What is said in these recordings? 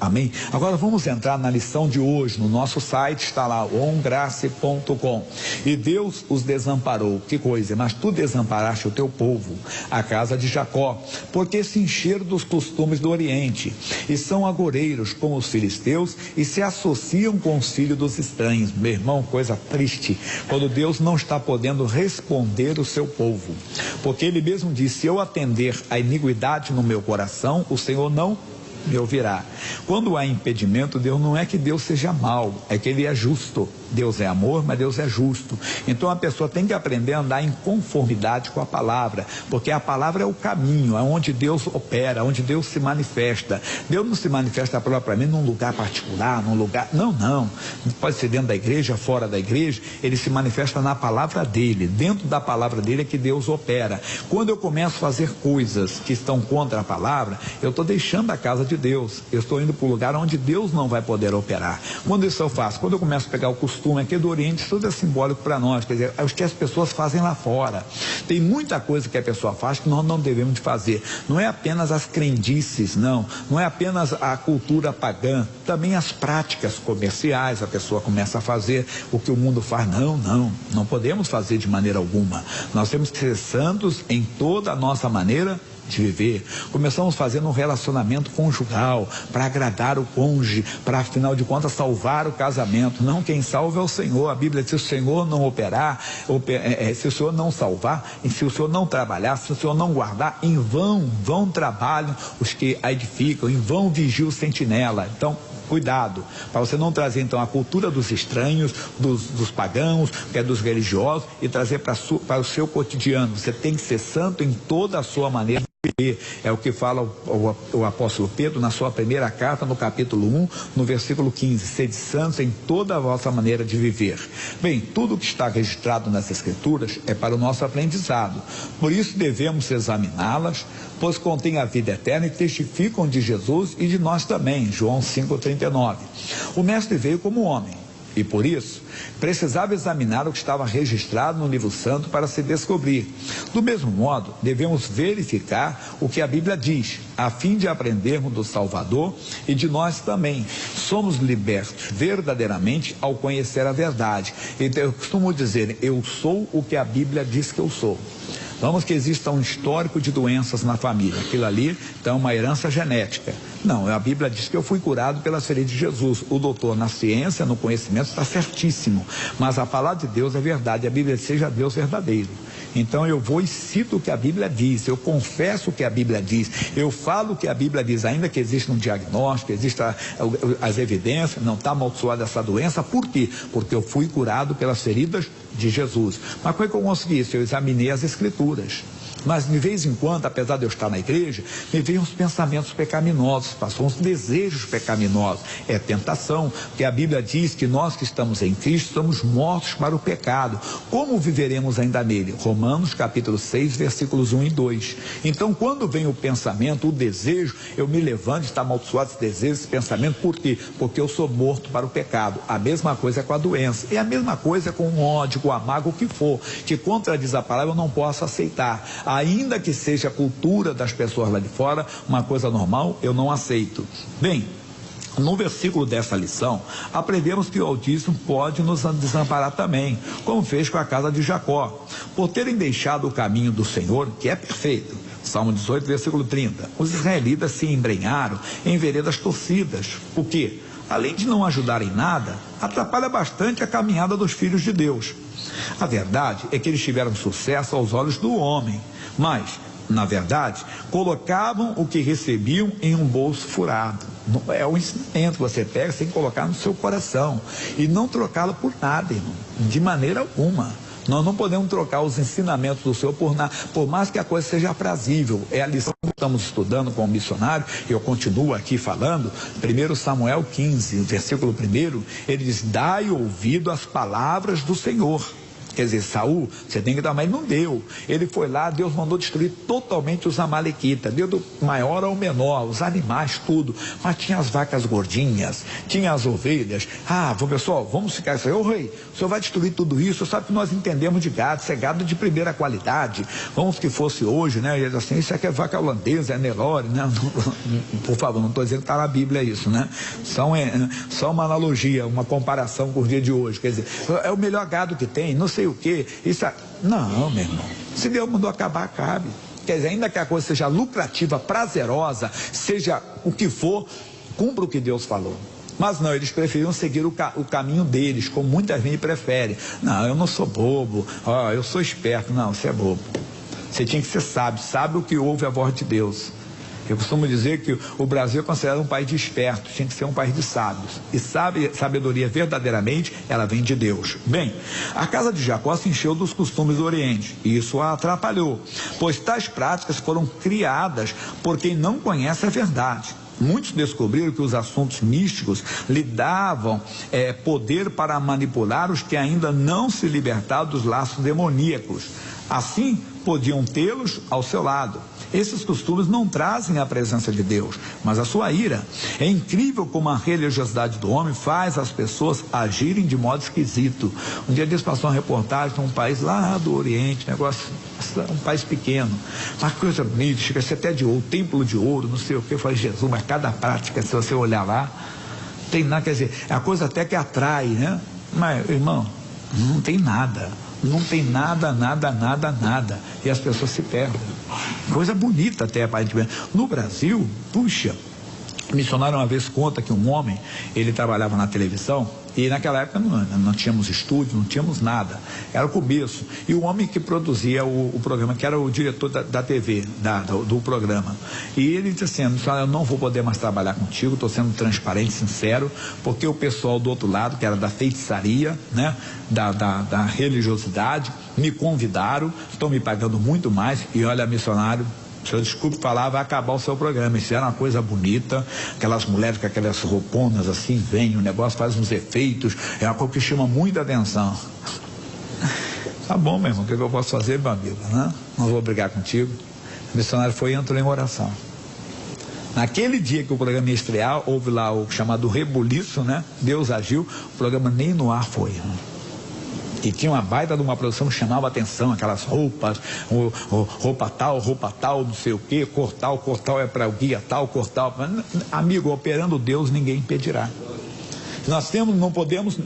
Amém? Agora vamos entrar na lição de hoje. No nosso site está lá, ongrace.com. E Deus os desamparou. Que coisa, mas tu desamparaste o teu povo, a casa de Jacó, porque se encheram dos costumes do Oriente, e são agoreiros como os filisteus, e se associam com os filhos dos estranhos. Meu irmão, coisa triste, quando Deus não está podendo responder o seu povo, porque Ele mesmo disse: se eu atender a iniquidade no meu coração, o Senhor não me ouvirá. Quando há impedimento, Deus não é que Deus seja mau, é que Ele é justo. Deus é amor, mas Deus é justo. Então a pessoa tem que aprender a andar em conformidade com a palavra, porque a palavra é o caminho, é onde Deus opera, onde Deus se manifesta. Deus não se manifesta propriamente num lugar particular, num lugar, não, pode ser dentro da igreja, fora da igreja. Ele se manifesta na palavra dele, dentro da palavra dele é que Deus opera. Quando eu começo a fazer coisas que estão contra a palavra, eu estou deixando a casa de Deus, eu estou indo para o lugar onde Deus não vai poder operar. Quando isso eu faço, quando eu começo a pegar o costume aqui do Oriente, tudo é simbólico para nós, quer dizer, é o que as pessoas fazem lá fora. Tem muita coisa que a pessoa faz que nós não devemos de fazer. Não é apenas as crendices, não é apenas a cultura pagã, também as práticas comerciais. A pessoa começa a fazer o que o mundo faz. Não podemos fazer de maneira alguma. Nós temos que ser santos em toda a nossa maneira de viver. Começamos fazendo um relacionamento conjugal para agradar o cônjuge, para afinal de contas salvar o casamento. Não, quem salva é o Senhor. A Bíblia diz: se o Senhor não operar, se o Senhor não salvar, e se o Senhor não trabalhar, se o Senhor não guardar, em vão trabalham os que a edificam, em vão vigia o sentinela. Então cuidado, para você não trazer então a cultura dos estranhos, dos pagãos, que é dos religiosos, e trazer para o seu cotidiano. Você tem que ser santo em toda a sua maneira de viver. É o que fala o apóstolo Pedro na sua primeira carta, no capítulo 1, no versículo 15: sede santos em toda a vossa maneira de viver. Bem, tudo que está registrado nas Escrituras é para o nosso aprendizado, por isso devemos examiná-las, pois contém a vida eterna e testificam de Jesus e de nós também. João 5,39. O mestre veio como homem e por isso precisava examinar o que estava registrado no livro santo para se descobrir. Do mesmo modo, devemos verificar o que a Bíblia diz, a fim de aprendermos do Salvador e de nós também. Somos libertos verdadeiramente ao conhecer a verdade. Então eu costumo dizer: eu sou o que a Bíblia diz que eu sou. Vamos que exista um histórico de doenças na família, aquilo ali então é uma herança genética. Não, a Bíblia diz que eu fui curado pelas feridas de Jesus. O doutor na ciência, no conhecimento, está certíssimo, mas a palavra de Deus é verdade. A Bíblia diz: seja Deus verdadeiro. Então eu vou e cito o que a Bíblia diz, eu confesso o que a Bíblia diz, eu falo o que a Bíblia diz, ainda que exista um diagnóstico, exista as evidências, não está amaldiçoada essa doença. Por quê? Porque eu fui curado pelas feridas de Jesus. Mas como é que eu consegui isso? Eu examinei as Escrituras. Mas de vez em quando, apesar de eu estar na igreja, me veem uns pensamentos pecaminosos, passam uns desejos pecaminosos. É tentação, porque a Bíblia diz que nós que estamos em Cristo estamos mortos para o pecado. Como viveremos ainda nele? Romanos capítulo 6, versículos 1 e 2. Então, quando vem o pensamento, o desejo, eu me levanto, está amaldiçoado esse desejo, esse pensamento. Por quê? Porque eu sou morto para o pecado. A mesma coisa é com a doença. E a mesma coisa com o ódio, com o amargo, o que for, que contradiz a palavra, eu não posso aceitar. Ainda que seja a cultura das pessoas lá de fora, uma coisa normal, eu não aceito. Bem, no versículo dessa lição, aprendemos que o Altíssimo pode nos desamparar também, como fez com a casa de Jacó, por terem deixado o caminho do Senhor, que é perfeito. Salmo 18, versículo 30. Os israelitas se embrenharam em veredas torcidas. O quê? Além de não ajudar em nada, atrapalha bastante a caminhada dos filhos de Deus. A verdade é que eles tiveram sucesso aos olhos do homem, mas, na verdade, colocavam o que recebiam em um bolso furado. É o ensinamento que você pega sem colocar no seu coração e não trocá-lo por nada, irmão, de maneira alguma. Nós não podemos trocar os ensinamentos do Senhor por nada, por mais que a coisa seja aprazível. É a lição que estamos estudando com o missionário, e eu continuo aqui falando. 1 Samuel 15, versículo 1, ele diz: dai ouvido às palavras do Senhor. quer dizer, Saul, você tem que dar, mas não deu. Ele foi lá, Deus mandou destruir totalmente os amalequitas, deu do maior ao menor, os animais, tudo, mas tinha as vacas gordinhas, tinha as ovelhas. Pessoal, vamos ficar isso aí, ô rei, o senhor vai destruir tudo isso, sabe que nós entendemos de gado, isso é gado de primeira qualidade, vamos que fosse hoje, né, e ele assim, isso aqui é vaca holandesa, é Nelore, né, por favor, não estou dizendo que está na Bíblia isso, né, só uma analogia, uma comparação com o dia de hoje, quer dizer, é o melhor gado que tem, não sei o que, não, meu irmão, se Deus mandou acabar, acabe. Quer dizer, ainda que a coisa seja lucrativa, prazerosa, seja o que for, cumpra o que Deus falou. Mas não, eles preferiam seguir o caminho deles, como muitas vezes preferem. Não, eu não sou bobo, eu sou esperto. Não, você é bobo. Você tinha que ser sábio, sabe o que ouve a voz de Deus. Eu costumo dizer que o Brasil é considerado um país de espertos, tinha que ser um país de sábios. E sabedoria verdadeiramente, ela vem de Deus. Bem, a casa de Jacó se encheu dos costumes do Oriente, e isso a atrapalhou, pois tais práticas foram criadas por quem não conhece a verdade. Muitos descobriram que os assuntos místicos lhe davam poder para manipular os que ainda não se libertaram dos laços demoníacos. Assim, podiam tê-los ao seu lado. Esses costumes não trazem a presença de Deus, mas a sua ira. É incrível como a religiosidade do homem faz as pessoas agirem de modo esquisito. Um dia desse passou uma reportagem de um país lá do Oriente, um país pequeno, uma coisa bonita, chega a ser até de ouro, templo de ouro, não sei o que. Eu falei, Jesus, mas cada prática, se você olhar lá, tem nada, quer dizer, é a coisa até que atrai, né? Mas, irmão, não tem nada. Não tem nada. E as pessoas se perdem. Coisa bonita até, aparentemente. No Brasil, puxa, o missionário uma vez conta que um homem, ele trabalhava na televisão, e naquela época não tínhamos estúdio, não tínhamos nada, era o começo, e o homem que produzia o programa, que era o diretor da TV, do programa, e ele disse assim, eu não vou poder mais trabalhar contigo, estou sendo transparente, sincero, porque o pessoal do outro lado, que era da feitiçaria, né, da religiosidade, me convidaram, estão me pagando muito mais, e olha, missionário, o senhor, desculpe falar, vai acabar o seu programa. Isso era uma coisa bonita, aquelas mulheres com aquelas rouponas assim, vem, o negócio faz uns efeitos, é uma coisa que chama muita atenção. Tá bom, meu irmão, o que eu posso fazer, meu amigo, né? Não vou brigar contigo. O missionário foi e entrou em oração. Naquele dia que o programa ia estrear, houve lá o chamado rebuliço, né? Deus agiu, o programa nem no ar foi. E tinha uma baita de uma produção que chamava a atenção, aquelas roupas, roupa tal, não sei o que, cor tal é para o guia tal, cor tal. Amigo, operando Deus, ninguém impedirá. Nós não podemos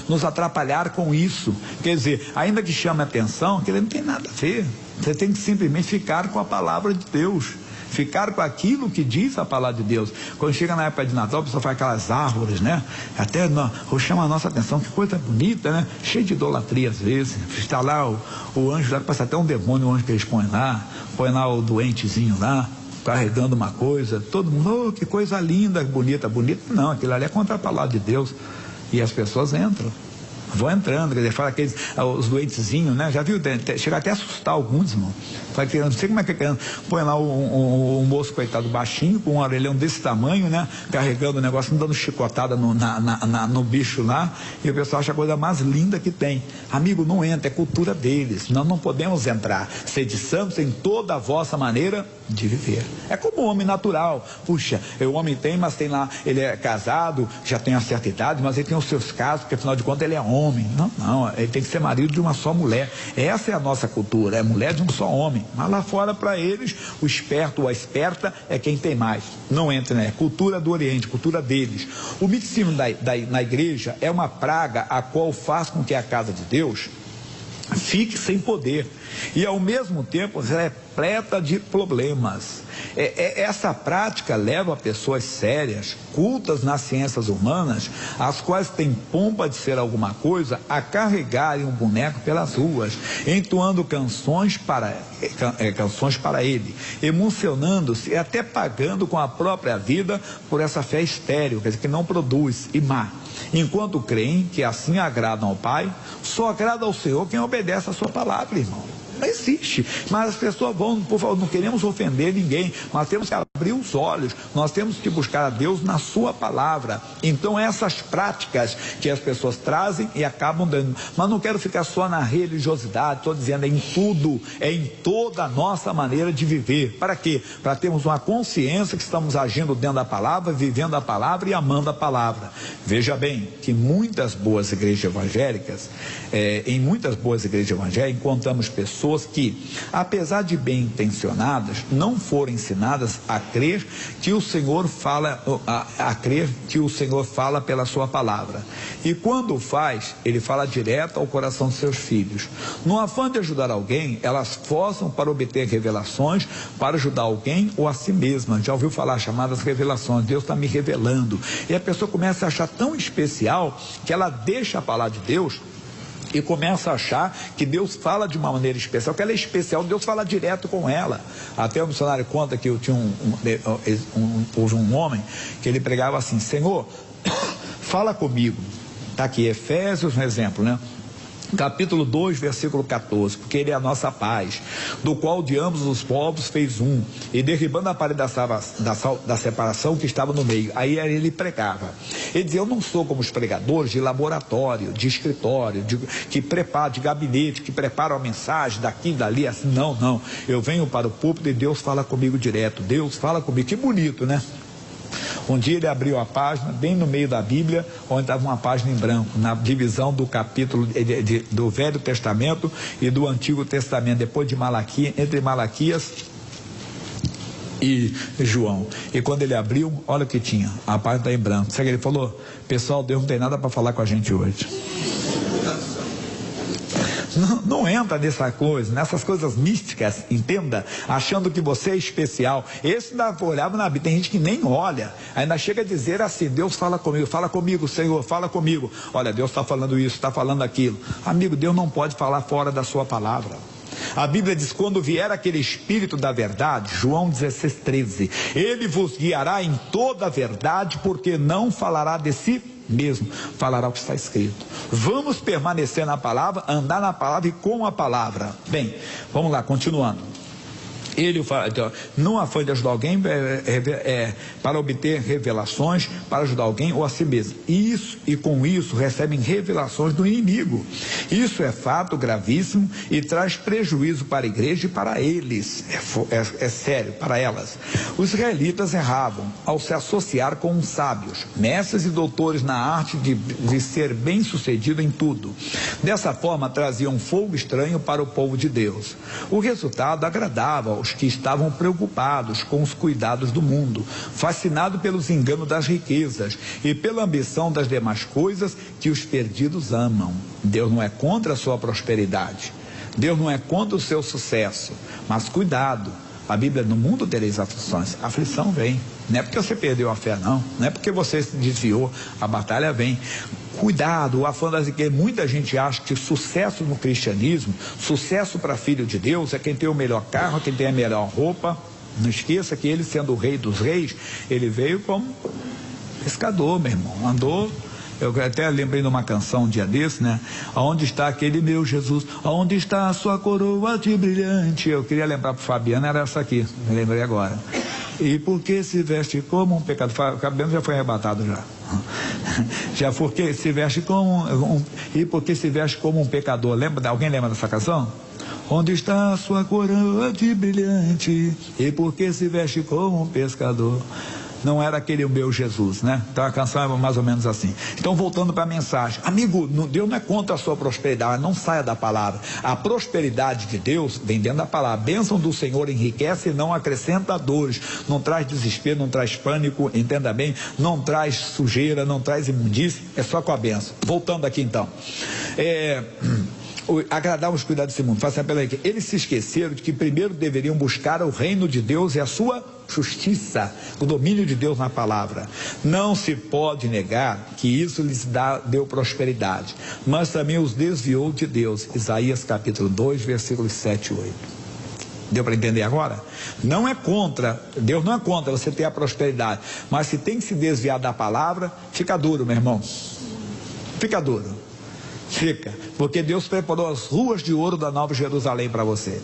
nos atrapalhar com isso. Quer dizer, ainda que chame a atenção, que ele não tem nada a ver. Você tem que simplesmente ficar com a palavra de Deus. Ficar com aquilo que diz a palavra de Deus. Quando chega na época de Natal, a pessoa faz aquelas árvores, né? Até chama a nossa atenção, que coisa bonita, né? Cheio de idolatria às vezes. Está lá o anjo, lá passa até um demônio, o anjo que eles põem lá o doentezinho lá, carregando uma coisa, todo mundo, que coisa linda, bonita. Não, aquilo ali é contra a palavra de Deus. E as pessoas entram. Vão entrando, quer dizer, fala aqueles, os doentezinhos, né? Já viu? Chega até a assustar alguns, irmão. Fala que, não sei como é que é. Põe lá um moço, coitado, baixinho, com um orelhão desse tamanho, né? Carregando o negócio, dando chicotada no bicho lá. E o pessoal acha a coisa mais linda que tem. Amigo, não entra, é cultura deles. Nós não podemos entrar. Sede santos em toda a vossa maneira de viver. É como o homem natural. Puxa, o homem tem, mas tem lá, ele é casado, já tem uma certa idade, mas ele tem os seus casos, porque afinal de contas ele é homem. Não, ele tem que ser marido de uma só mulher. Essa é a nossa cultura, é mulher de um só homem. Mas lá fora, para eles, o esperto ou a esperta é quem tem mais. Não entra, né? É cultura do Oriente, cultura deles. O misticismo na igreja é uma praga a qual faz com que a casa de Deus fique sem poder e ao mesmo tempo repleta de problemas. Essa prática leva pessoas sérias, cultas nas ciências humanas, as quais têm pompa de ser alguma coisa, a carregarem um boneco pelas ruas, entoando canções para ele, emocionando-se e até pagando com a própria vida por essa fé estéril, quer dizer, que não produz e má. Enquanto creem que assim agradam ao Pai, só agrada ao Senhor quem obedece a sua palavra, irmão. Não existe, mas as pessoas vão, por favor, não queremos ofender ninguém, mas temos que abrir os olhos, nós temos que buscar a Deus na sua palavra. Então essas práticas que as pessoas trazem e acabam dando, mas não quero ficar só na religiosidade, estou dizendo, é em tudo, é em toda a nossa maneira de viver. Para quê? Para termos uma consciência que estamos agindo dentro da palavra, vivendo a palavra e amando a palavra. Veja bem que muitas boas igrejas evangélicas, em muitas boas igrejas evangélicas, encontramos pessoas que, apesar de bem intencionadas, não foram ensinadas a crer que o Senhor fala, a crer que o Senhor fala pela sua palavra. E quando faz, ele fala direto ao coração dos seus filhos. No afã de ajudar alguém, elas forçam para obter revelações, para ajudar alguém ou a si mesma. Já ouviu falar chamadas revelações? Deus está me revelando. E a pessoa começa a achar tão especial que ela deixa a palavra de Deus e começa a achar que Deus fala de uma maneira especial, que ela é especial, Deus fala direto com ela. Até o missionário conta que eu tinha houve um homem que ele pregava assim: Senhor, fala comigo. Está aqui, Efésios, um exemplo, né? Capítulo 2, versículo 14, porque ele é a nossa paz, do qual de ambos os povos fez um, e derribando a parede da separação que estava no meio. Aí ele pregava. Ele dizia: eu não sou como os pregadores de laboratório, de escritório, que preparam, de gabinete, que preparam a mensagem daqui, dali, assim. Não, eu venho para o púlpito e Deus fala comigo direto. Deus fala comigo. Que bonito, né? Um dia ele abriu a página, bem no meio da Bíblia, onde estava uma página em branco, na divisão do capítulo do Velho Testamento e do Antigo Testamento, depois de Malaquias, entre Malaquias e João. E quando ele abriu, olha o que tinha, a página está em branco. Sabe o que ele falou? Pessoal, Deus não tem nada para falar com a gente hoje. Não entra nessa coisa, nessas coisas místicas, entenda, achando que você é especial. Esse ainda olhava na Bíblia, tem gente que nem olha, ainda chega a dizer assim: Deus fala comigo, Senhor, fala comigo. Olha, Deus está falando isso, está falando aquilo. Amigo, Deus não pode falar fora da sua palavra. A Bíblia diz: quando vier aquele Espírito da verdade, João 16:13, ele vos guiará em toda a verdade, porque não falará de si mesmo, falará o que está escrito. Vamos permanecer na palavra, andar na palavra e com a palavra. Bem, vamos lá, continuando. Ele fala, então, não afã de ajudar alguém para obter revelações, para ajudar alguém ou a si mesmo. E com isso recebem revelações do inimigo. Isso é fato gravíssimo e traz prejuízo para a igreja e para eles. É sério, para elas. Os israelitas erravam ao se associar com os sábios, mestres e doutores na arte de ser bem-sucedido em tudo. Dessa forma traziam fogo estranho para o povo de Deus. O resultado agradava aos que estavam preocupados com os cuidados do mundo, fascinados pelos enganos das riquezas e pela ambição das demais coisas que os perdidos amam. Deus não é contra a sua prosperidade, Deus não é contra o seu sucesso, mas cuidado. A Bíblia: no mundo tereis aflições. A aflição vem, não é porque você perdeu a fé, não é porque você se desviou, a batalha vem. Cuidado, a fantasia, muita gente acha que sucesso no cristianismo, sucesso para filho de Deus, é quem tem o melhor carro, quem tem a melhor roupa. Não esqueça que ele, sendo o rei dos reis, ele veio como pescador, meu irmão, andou. Eu até lembrei de uma canção um dia desse, né? Aonde está aquele meu Jesus? Aonde está a sua coroa de brilhante? Eu queria lembrar para o Fabiano, era essa aqui, me lembrei agora. E porque se veste como um pecador? O Fabiano já foi arrebatado já. Já porque se veste como e porque se veste como um pecador. Alguém lembra dessa canção? Onde está a sua coroa de brilhante? E porque se veste como um pescador? Não era aquele o meu Jesus, né? Então a canção é mais ou menos assim. Então, voltando para a mensagem, amigo, Deus não é contra a sua prosperidade, não saia da palavra. A prosperidade de Deus vem dentro da palavra. A bênção do Senhor enriquece e não acrescenta dores, não traz desespero, não traz pânico, entenda bem, não traz sujeira, não traz imundície, é só com a bênção. Voltando aqui então, agradar os cuidados desse mundo. Faça pela aí. Eles se esqueceram de que primeiro deveriam buscar o reino de Deus e a sua justiça, o domínio de Deus na palavra. Não se pode negar que isso lhes deu prosperidade, mas também os desviou de Deus. Isaías capítulo 2, versículos 7 e 8. Deu para entender agora? Não é contra, Deus não é contra você ter a prosperidade, mas se tem que se desviar da palavra, fica duro, meu irmão. Fica duro. Fica, porque Deus preparou as ruas de ouro da Nova Jerusalém para você.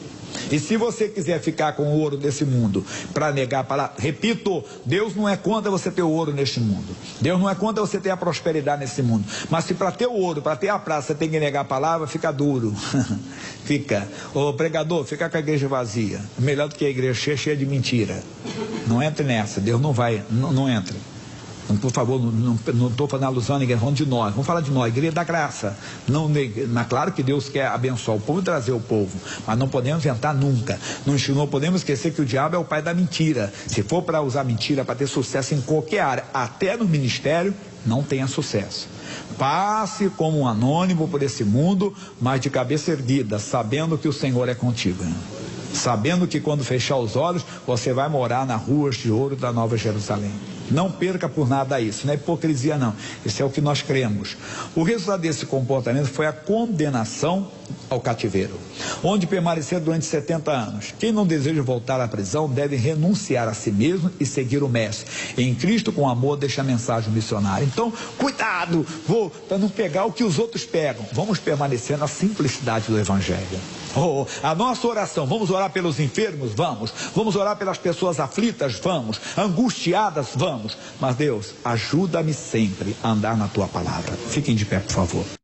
E se você quiser ficar com o ouro desse mundo para negar a palavra, repito, Deus não é contra você ter o ouro neste mundo. Deus não é contra você ter a prosperidade nesse mundo. Mas se para ter o ouro, para ter a prata, você tem que negar a palavra, fica duro. Fica. Ô pregador, fica com a igreja vazia. Melhor do que a igreja cheia de mentira. Não entre nessa. Deus não vai, não entre. Por favor, não estou fazendo alusão a ninguém, falando de nós, vamos falar de nós, igreja da graça. Claro que Deus quer abençoar o povo e trazer o povo, mas não podemos inventar nunca. Não podemos esquecer que o diabo é o pai da mentira. Se for para usar mentira para ter sucesso em qualquer área, até no ministério, não tenha sucesso. Passe como um anônimo por esse mundo, mas de cabeça erguida, sabendo que o Senhor é contigo. Sabendo que quando fechar os olhos, você vai morar nas ruas de ouro da Nova Jerusalém. Não perca por nada isso, não é hipocrisia não, isso é o que nós cremos. O resultado desse comportamento foi a condenação ao cativeiro, onde permanecer durante 70 anos. Quem não deseja voltar à prisão deve renunciar a si mesmo e seguir o mestre. Em Cristo com amor deixa a mensagem missionária. Então, cuidado, para não pegar o que os outros pegam. Vamos permanecer na simplicidade do evangelho. A nossa oração, vamos orar pelos enfermos? Vamos orar pelas pessoas aflitas? Vamos, angustiadas? Vamos, mas Deus, ajuda-me sempre a andar na tua palavra. Fiquem de pé, por favor.